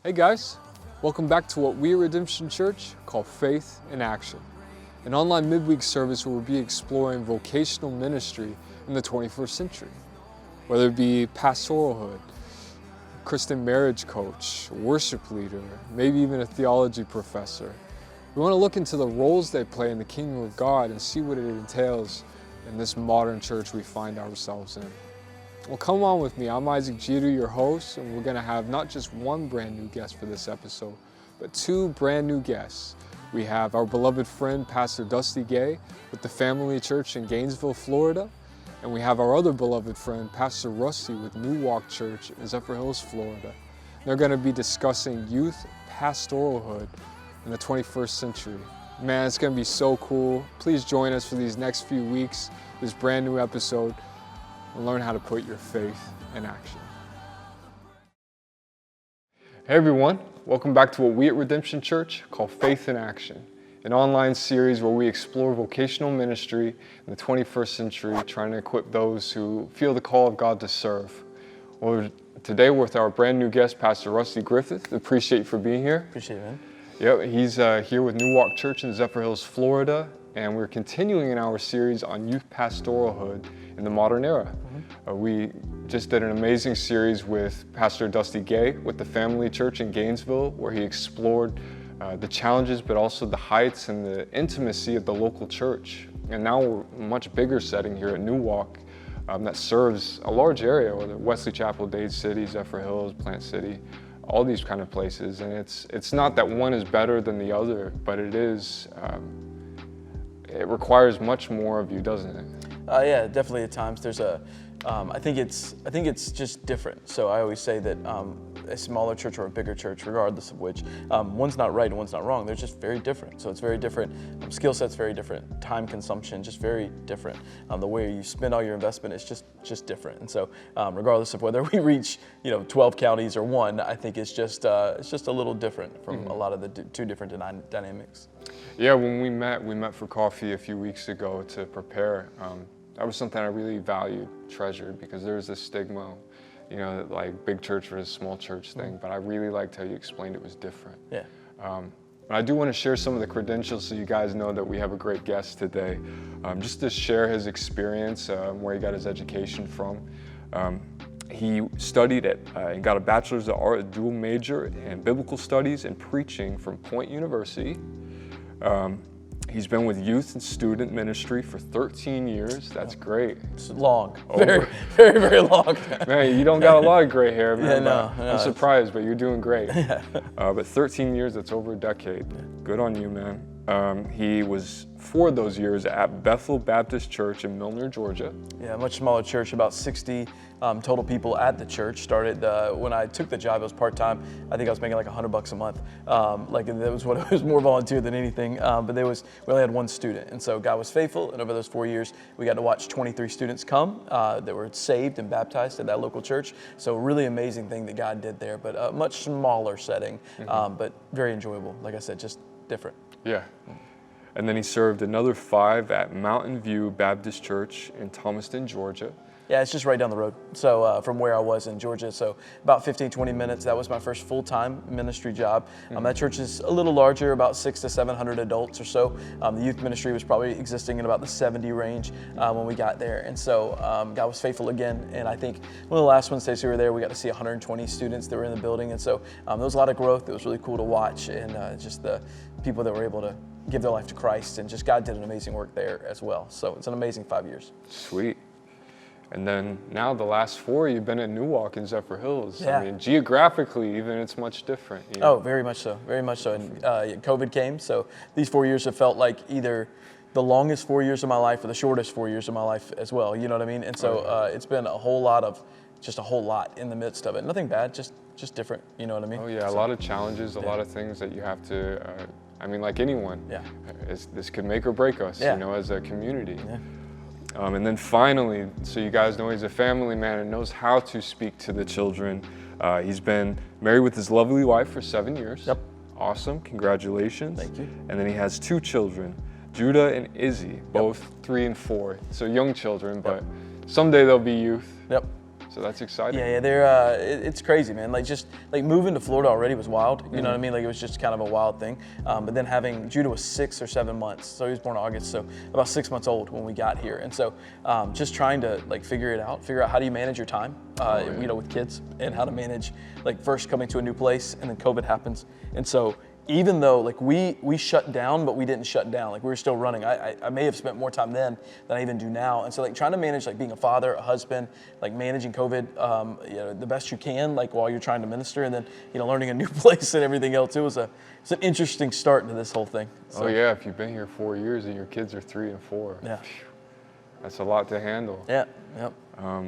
Hey guys, welcome back to what we at Redemption Church call Faith in Action, an online midweek service where we'll be exploring vocational ministry in the 21st century. Whether it be pastoralhood, Christian marriage coach, worship leader, maybe even a theology professor. We want to look into the roles they play in the kingdom of God and see what it entails in this modern church we find ourselves in. Well, come on with me. I'm Isaac Jeter, your host, and we're going to have not just one brand new guest for this episode, but two brand new guests. We have our beloved friend, Pastor Rusty Griffith with the Family Church in Gainesville, Florida, and we have our other beloved friend, Pastor Rusty with New Walk Church in Zephyr Hills, Florida. They're going to be discussing youth pastoralhood in the 21st century. Man, it's going to be so cool. Please join us for these next few weeks, this brand new episode, and learn how to put your faith in action. Hey everyone, welcome back to what we at Redemption Church call Faith in Action, an online series where we explore vocational ministry in the 21st century, trying to equip those who feel the call of God to serve. Well, today we're with our brand new guest, Pastor Rusty Griffith. Appreciate you for being here. Appreciate it, man. Yep, he's here with New Walk Church in Zephyr Hills, Florida, and we're continuing in our series on youth pastoralhood in the modern era. We just did an amazing series with Pastor Rusty Griffith with the Family Church in Gainesville, where he explored the challenges, but also the heights and the intimacy of the local church. And now we're in a much bigger setting here at New Walk that serves a large area, whether Wesley Chapel, Dade City, Zephyr Hills, Plant City, all these kind of places. And it's not that one is better than the other, but it is, it requires much more of you, doesn't it? Yeah, definitely at times. There's I think it's just different. So I always say that a smaller church or a bigger church, regardless of which, one's not right and one's not wrong. They're just very different. So it's very different. Skill set's very different. Time consumption, just very different. The way you spend all your investment is just different. And so regardless of whether we reach 12 counties or one, I think it's just a little different from a lot of the two different dynamics. Yeah, when we met for coffee a few weeks ago to prepare. That was something I really valued, treasured, because there's this stigma, that like big church versus small church thing, but I really liked how you explained it was different. Yeah. But I do want to share some of the credentials so you guys know that we have a great guest today. Just to share his experience, where he got his education from. He studied and got a bachelor's of art, a dual major in biblical studies and preaching from Point University. He's been with youth and student ministry for 13 years. That's great. It's long. Very, very, very long. Man, you don't got a lot of gray hair, man. Yeah, no, I'm surprised, but you're doing great. Yeah. But 13 years, that's over a decade. Good on you, man. He was, for those years, at Bethel Baptist Church in Milner, Georgia. Yeah, much smaller church, about 60 total people at the church. Started when I took the job, it was part-time. I think I was making like $100 a month. That was what it was, more volunteer than anything. But we only had one student, and so God was faithful. And over those 4 years, we got to watch 23 students come that were saved and baptized at that local church. So really amazing thing that God did there, but a much smaller setting, but very enjoyable. Like I said, just different. Yeah. And then he served another 5 at Mountain View Baptist Church in Thomaston, Georgia. Yeah, it's just right down the road. So from where I was in Georgia, so about 15, 20 minutes. That was my first full-time ministry job. That church is a little larger, about 600 to 700 adults or so. The youth ministry was probably existing in about the 70 range when we got there. And so God was faithful again. And I think one of the last Wednesdays we were there, we got to see 120 students that were in the building. And so there was a lot of growth. It was really cool to watch, and just the people that were able to give their life to Christ, and just God did an amazing work there as well. So it's an amazing 5 years. Sweet. And then now the last 4, you've been at New Walk in Zephyr Hills. Yeah. I mean, geographically, even it's much different. Oh, very much so, very much so. And COVID came, so these 4 years have felt like either the longest 4 years of my life or the shortest 4 years of my life as well. You know what I mean? And so it's been a whole lot in the midst of it. Nothing bad, just different. You know what I mean? Oh yeah, a lot of challenges, a lot of things that you have to. Like anyone. Yeah. This could make or break us. Yeah. As a community. Yeah. And then finally, so you guys know he's a family man and knows how to speak to the children. He's been married with his lovely wife for 7 years. Yep. Awesome, congratulations. Thank you. And then he has 2 children, Judah and Izzy, both 3 and 4. So young children, but someday they'll be youth. Yep. So that's exciting. Yeah, it's crazy, man. Like just like moving to Florida already was wild. You know what I mean? Like it was just kind of a wild thing. But then Judah was 6 or 7 months, so he was born in August, so about 6 months old when we got here. And so just trying to like figure out how do you manage your time, you know, with kids, and how to manage like first coming to a new place, and then COVID happens, and so. Even though like we shut down, but we didn't shut down. Like we were still running. I may have spent more time then than I even do now. And so like trying to manage like being a father, a husband, like managing COVID, you know, the best you can, like while you're trying to minister, and then you know learning a new place and everything else. It's an interesting start to this whole thing. So. Oh yeah, if you've been here 4 years and your kids are 3 and 4, yeah, that's a lot to handle. Yeah, yep.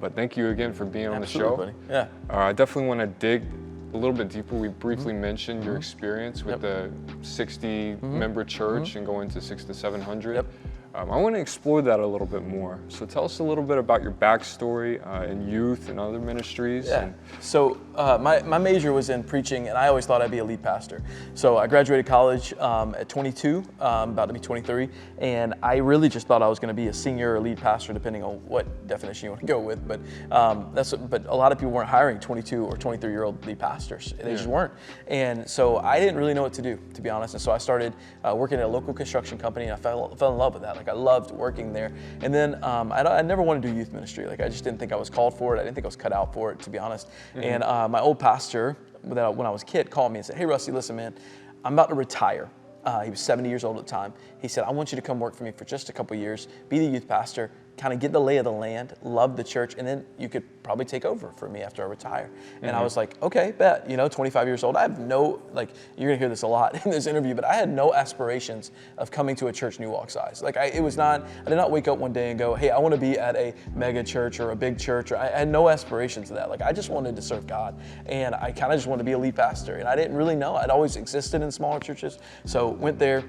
But thank you again for being on the show. Buddy. Yeah. I definitely want to dig a little bit deeper. We briefly mentioned your experience with the 60 member church and going to 600 to 700. Yep. I want to explore that a little bit more. So tell us a little bit about your backstory in youth and other ministries. Yeah. So my major was in preaching, and I always thought I'd be a lead pastor. So I graduated college at 22, about to be 23, and I really just thought I was going to be a senior or lead pastor, depending on what definition you want to go with. But but a lot of people weren't hiring 22 or 23-year-old lead pastors. They just weren't. And so I didn't really know what to do, to be honest. And so I started working at a local construction company, and I fell in love with that. Like I loved working there. And then I never wanted to do youth ministry. Like I just didn't think I was called for it. I didn't think I was cut out for it, to be honest. And my old pastor, when I was a kid, called me and said, "Hey, Rusty, listen, man, I'm about to retire." He was 70 years old at the time. He said, "I want you to come work for me for just a couple years, be the youth pastor, kind of get the lay of the land, love the church, and then you could probably take over for me after I retire." And I was like, okay, bet. 25 years old. I have no, like, you're gonna hear this a lot in this interview, but I had no aspirations of coming to a church New Walk size. Like, I did not wake up one day and go, hey, I want to be at a mega church or a big church. I had no aspirations of that. Like, I just wanted to serve God, and I kind of just wanted to be a lead pastor, and I didn't really know. I'd always existed in smaller churches, so went there.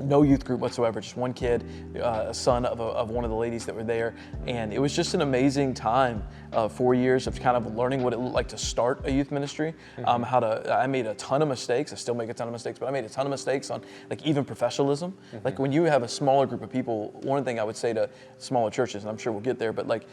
No youth group whatsoever, just one kid, a son of one of the ladies that were there. And it was just an amazing time, 4 years of kind of learning what it looked like to start a youth ministry, I made a ton of mistakes. I still make a ton of mistakes, but I made a ton of mistakes on like even professionalism. Like when you have a smaller group of people, one thing I would say to smaller churches, and I'm sure we'll get there, but like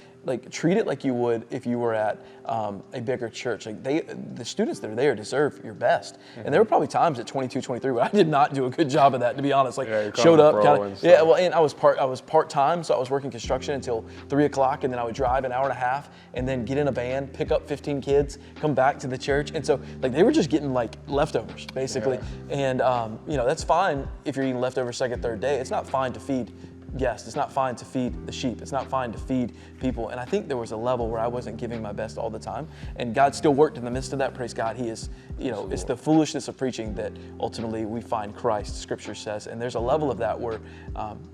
treat it like you would if you were at a bigger church. Like the students that are there deserve your best. And there were probably times at 22, 23 where I did not do a good job of that, to be honest. Like showed up, and I was part-time, so I was working construction until 3 o'clock, and then I would drive an hour and a half and then get in a van, pick up 15 kids, come back to the church. And so like they were just getting like leftovers basically. And that's fine if you're eating leftovers second, third day. It's not fine to feed guests. It's not fine to feed the sheep. It's not fine to feed people. And I think there was a level where I wasn't giving my best all the time. And God still worked in the midst of that. Praise God. He is, it's the foolishness of preaching that ultimately we find Christ, Scripture says. And there's a level of that where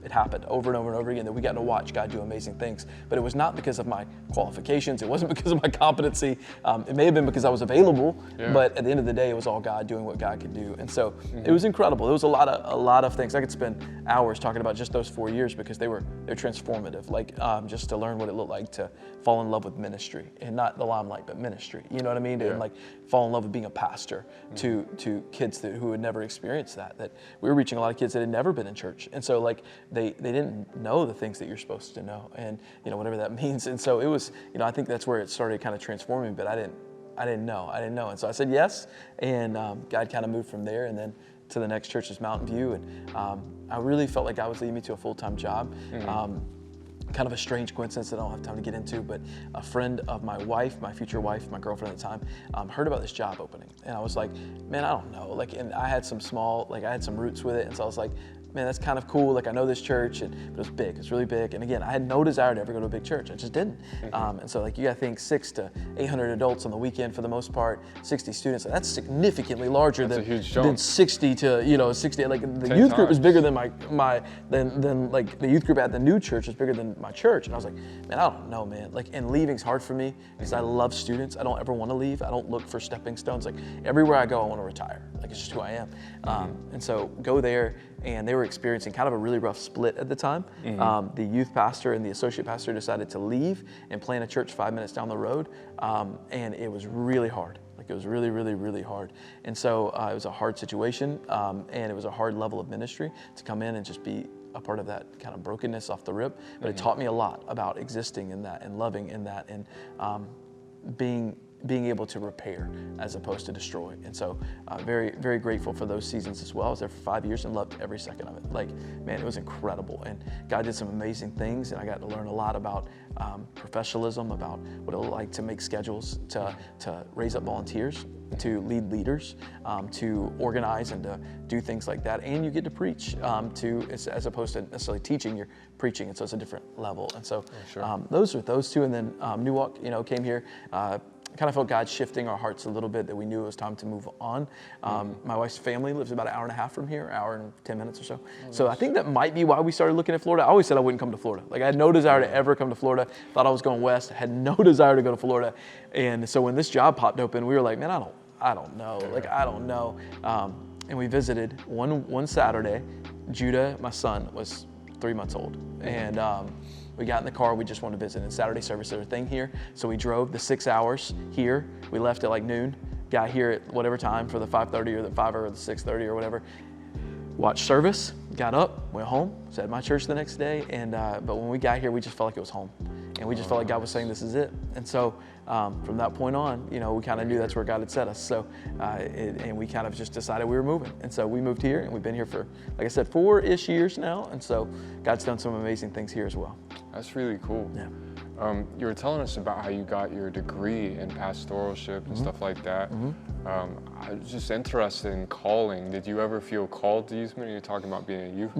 it happened over and over and over again that we got to watch God do amazing things. But it was not because of my qualifications. It wasn't because of my competency. It may have been because I was available, but at the end of the day, it was all God doing what God could do. And so it was incredible. It was a lot of things. I could spend hours talking about just those 4 years because they're transformative. Like just to learn what it looked like to fall in love with ministry, and not the limelight, but ministry. You know what I mean? And like fall in love with being a pastor to kids who had never experienced that. That we were reaching a lot of kids that had never been in church, and so like they didn't know the things that you're supposed to know, and whatever that means. And so it was, I think that's where it started kind of transforming. But I didn't know, and so I said yes, and God kind of moved from there, and then to the next church is Mountain View, and I really felt like God was leading me to a full-time job. Kind of a strange coincidence that I don't have time to get into, but a friend of my wife, my future wife, my girlfriend at the time, heard about this job opening, and I was like, man, I don't know, like, and I had some roots with it, and so I was like, man, that's kind of cool. Like I know this church, but it was big. It's really big. And again, I had no desire to ever go to a big church. I just didn't. And so like you got to think 600 to 800 adults on the weekend for the most part, 60 students. And that's significantly larger than 60 to 60. Like the youth group is bigger than than like the youth group at the new church is bigger than my church. And I was like, man, I don't know, man. Like, and leaving's hard for me because I love students. I don't ever want to leave. I don't look for stepping stones. Like everywhere I go, I want to retire. Like it's just who I am. And so go there. And they were experiencing kind of a really rough split at the time. The youth pastor and the associate pastor decided to leave and plant a church 5 minutes down the road. And it was really hard. Like it was really, really, really hard. And so it was a hard situation. And it was a hard level of ministry to come in and just be a part of that kind of brokenness off the rip. But it taught me a lot about existing in that and loving in that. And being able to repair as opposed to destroy. And so very, very grateful for those seasons as well. I was there for 5 years and loved every second of it. Like, man, it was incredible. And God did some amazing things, and I got to learn a lot about professionalism, about what it looked like to make schedules, to raise up volunteers, to lead leaders, to organize and to do things like that. And you get to preach as opposed to necessarily teaching, you're preaching. And so it's a different level. And so those are those two. And then New Walk, came here. Kind of felt God shifting our hearts a little bit, that we knew it was time to move on. My wife's family lives about an hour and a half from here, hour and 10 minutes or so. So I think that might be why we started looking at Florida. I always said I wouldn't come to Florida. Like, I had no desire to ever come to Florida. Thought I was going west. Had no desire to go to Florida. And so when this job popped open, we were like, man, I don't know. Like, I don't know. And we visited one Saturday. Judah, my son, was 3 months old. And we got in the car, we just wanted to visit. And Saturday service, there's a thing here. So we drove the 6 hours here. We left at like noon, got here at whatever time for the 5:30 or the 5 or the 6:30 or whatever. Watched service, got up, went home, was at my church the next day. And but when we got here, we just felt like it was home. And we just felt like God was saying, this is it. And so from that point on, we kind of knew that's where God had set us. So, and we kind of just decided we were moving. And so we moved here, and we've been here for, like I said, 4-ish years now. And so God's done some amazing things here as well. That's really cool. Yeah. You were telling us about how you got your degree in pastoralship and stuff like that. I was just interested in calling. Did you ever feel called to youth ministry? You're talking about being a youth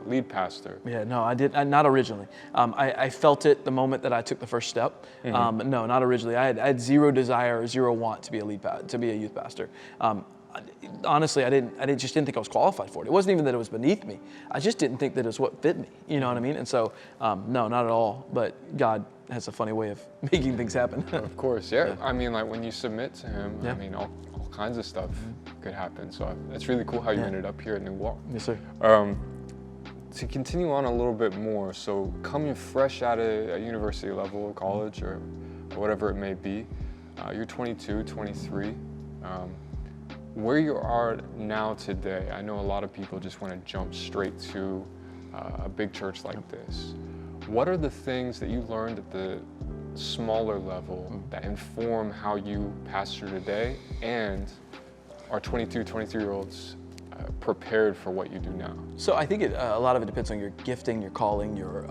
lead pastor. Yeah, no, I did not originally. I felt it the moment that I took the first step. No, not originally. I had zero desire or zero want to be a youth pastor. Honestly, I just didn't think I was qualified for it. It wasn't even that it was beneath me. I just didn't think that it was what fit me. You know what I mean? And so, no, not at all. But God has a funny way of making things happen. Of course, yeah. I mean, like when you submit to Him, I mean, all kinds of stuff could happen. So it's really cool how you ended up here at New Walk. Yes, sir. To continue on a little bit more, so coming fresh out of a university level or college or whatever it may be, you're 22, 23. Where you are now today, I know a lot of people just want to jump straight to a big church like this. What are the things that you learned at the smaller level that inform how you pastor today, and are 22, 23-year-olds prepared for what you do now? So I think a lot of it depends on your gifting, your calling, your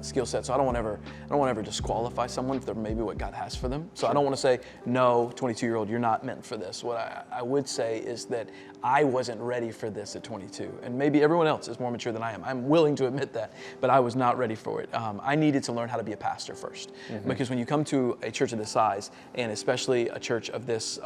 skill set. So I don't want to ever disqualify someone if they're maybe what God has for them. So I don't want to say, no, 22-year-old, you're not meant for this. What I would say is that I wasn't ready for this at 22. And maybe everyone else is more mature than I am. I'm willing to admit that, but I was not ready for it. I needed to learn how to be a pastor first. Because when you come to a church of this size, and especially a church of this,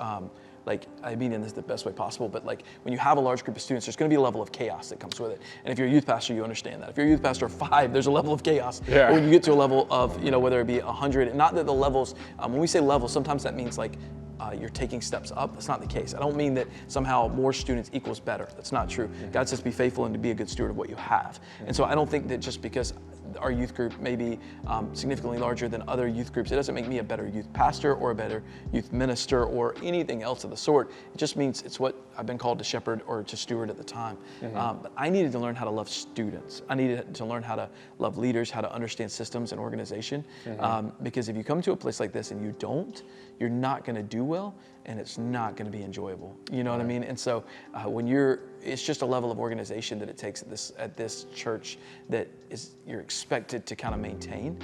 like, I mean in this the best way possible, but like when you have a large group of students, there's going to be a level of chaos that comes with it. And if you're a youth pastor, you understand that. If you're a youth pastor of 5, there's a level of chaos. Yeah. But when you get to a level of, whether it be 100, not that the levels, when we say levels, sometimes that means like you're taking steps up. That's not the case. I don't mean that somehow more students equals better. That's not true. God says be faithful and to be a good steward of what you have. And so I don't think that just because our youth group may be significantly larger than other youth groups, it doesn't make me a better youth pastor or a better youth minister or anything else of the sort. It just means it's what I've been called to shepherd or to steward at the time. But I needed to learn how to love students. I needed to learn how to love leaders, how to understand systems and organization. Because if you come to a place like this and you don't, you're not going to do well, and it's not going to be enjoyable. You know what I mean? And so it's just a level of organization that it takes at this church that you're expected to kind of maintain.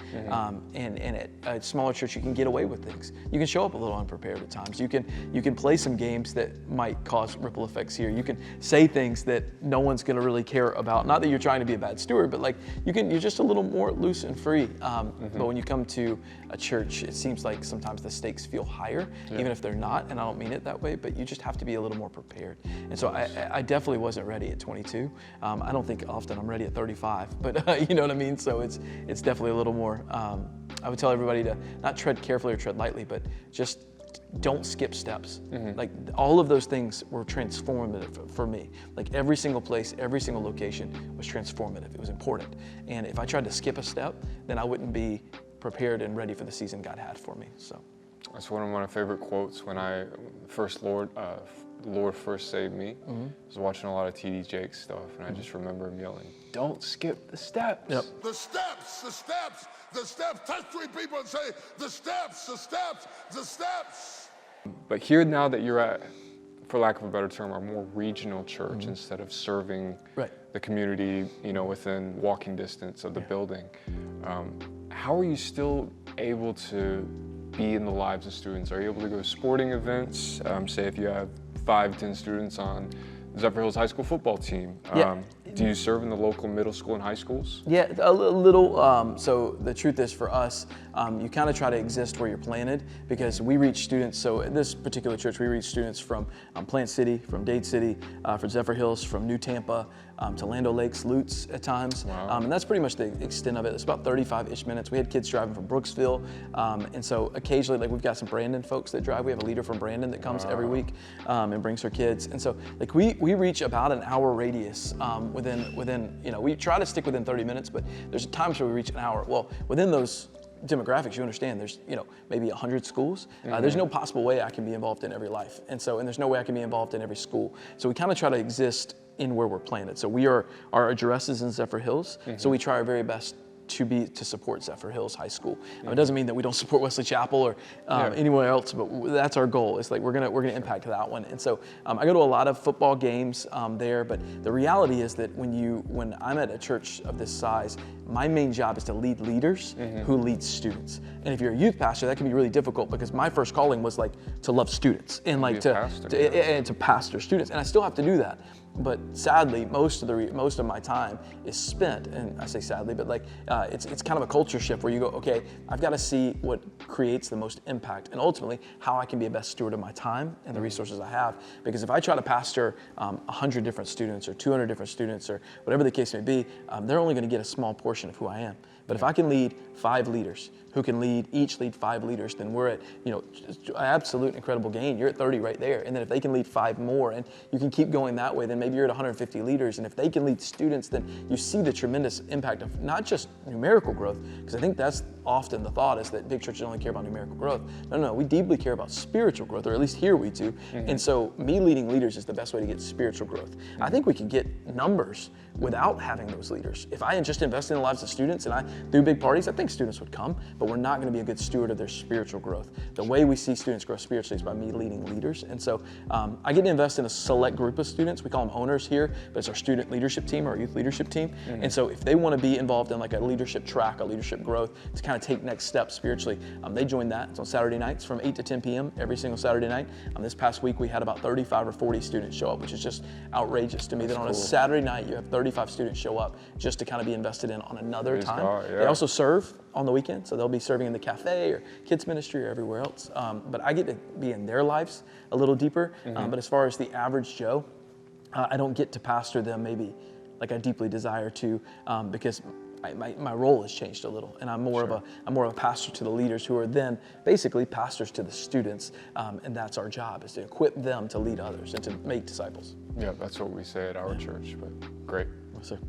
And at a smaller church, you can get away with things. You can show up a little unprepared at times. You can play some games that might cause ripple effects here. You can say things that no one's going to really care about. Not that you're trying to be a bad steward, but like you're just a little more loose and free. But when you come to a church, it seems like sometimes the stakes feel higher, even if they're not. And I don't mean it that way, but you just have to be a little more prepared. And so I definitely wasn't ready at 22. I don't think often I'm ready at 35, but you know what I mean? So it's definitely a little more, I would tell everybody to not tread carefully or tread lightly, but just don't skip steps. Like all of those things were transformative for me. Like every single place, every single location was transformative. It was important. And if I tried to skip a step, then I wouldn't be prepared and ready for the season God had for me. So. That's one of my favorite quotes when I first the Lord first saved me, I was watching a lot of TD Jakes stuff, and I just remember him yelling, "Don't skip the steps." Yep. The steps, the steps, the steps. Touch 3 people and say, the steps, the steps, the steps. But here now that you're at, for lack of a better term, a more regional church instead of serving the community, within walking distance of the building, how are you still able to be in the lives of students? Are you able to go to sporting events? Say if you have 5-10 students on Zephyr Hills High School football team. Do you serve in the local middle school and high schools? Yeah, a little. So the truth is for us, you kind of try to exist where you're planted, because we reach students. So at this particular church, we reach students from Plant City, from Dade City, from Zephyr Hills, from New Tampa, to Land O'Lakes, Lutz at times. Wow. And that's pretty much the extent of it. It's about 35-ish minutes. We had kids driving from Brooksville. And so occasionally, like we've got some Brandon folks that drive. We have a leader from Brandon that comes every week and brings her kids. And so like we reach about an hour radius within, we try to stick within 30 minutes, but there's times where we reach an hour. Well, within those demographics, you understand there's, maybe 100 schools. There's no possible way I can be involved in every life. And there's no way I can be involved in every school. So we kind of try to exist in where we're planted. So our address is in Zephyr Hills. So we try our very best to support Zephyr Hills High School. It doesn't mean that we don't support Wesley Chapel or anywhere else, but that's our goal. It's like we're gonna impact that one. And so I go to a lot of football games there, but the reality is that when I'm at a church of this size, my main job is to lead leaders who lead students. And if you're a youth pastor, that can be really difficult, because my first calling was like to love students and like to pastor students, and I still have to do that. But sadly, most of my time is spent, and I say sadly, but like it's kind of a culture shift where you go, okay, I've got to see what creates the most impact, and ultimately how I can be a best steward of my time and the resources I have. Because if I try to pastor 100 different students or 200 different students or whatever the case may be, they're only going to get a small portion of who I am. But if I can lead 5 leaders who can each lead 5 leaders, then we're at, absolute incredible gain. You're at 30 right there. And then if they can lead 5 more, and you can keep going that way, then maybe you're at 150 leaders. And if they can lead students, then you see the tremendous impact of not just numerical growth, because I think that's often the thought is that big churches only care about numerical growth. No, we deeply care about spiritual growth, or at least here we do. And so me leading leaders is the best way to get spiritual growth. I think we can get numbers without having those leaders. If I had just invested in the lives of students and I threw big parties, I think students would come, but we're not going to be a good steward of their spiritual growth. The way we see students grow spiritually is by me leading leaders. And so I get to invest in a select group of students. We call them owners here, but it's our student leadership team or our youth leadership team. And so if they want to be involved in like a leadership track, a leadership growth to kind of take next steps spiritually, they join that. It's on Saturday nights from 8 to 10 p.m. every single Saturday night. This past week we had about 35 or 40 students show up, which is just outrageous to me. That on a Saturday night you have 35 students show up just to kind of be invested in on another time. They also serve on the weekend, so they'll be serving in the cafe or kids ministry or everywhere else. But I get to be in their lives a little deeper. But as far as the average Joe, I don't get to pastor them maybe like I deeply desire to, because my role has changed a little, and I'm more of a pastor to the leaders who are then basically pastors to the students, and that's our job, is to equip them to lead others and to make disciples. Yeah, that's what we say at our church, but great. Yes, sir.